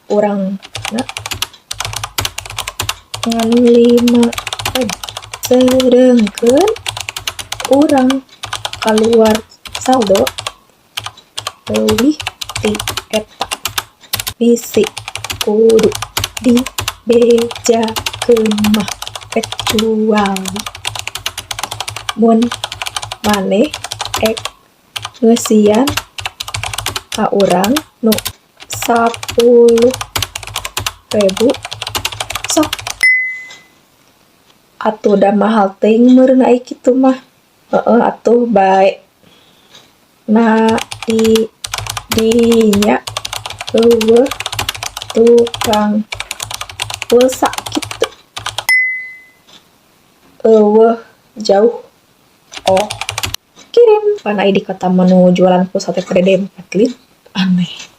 orang ngan 5 sedangkan orang keluar saldo leuwih ti eta bisi kudu dibejakeun mah kecuali mun maneh ngeusian ka urang nu 10.000 sok atuh da mahal teuing meureun ai kitu mah. Atuh bae na dinya eueuh tukang pulsa kitu. Eueuh jauh. Oh, kirim pan ai di kota manu jualan pulsa teh pada dempet aneh.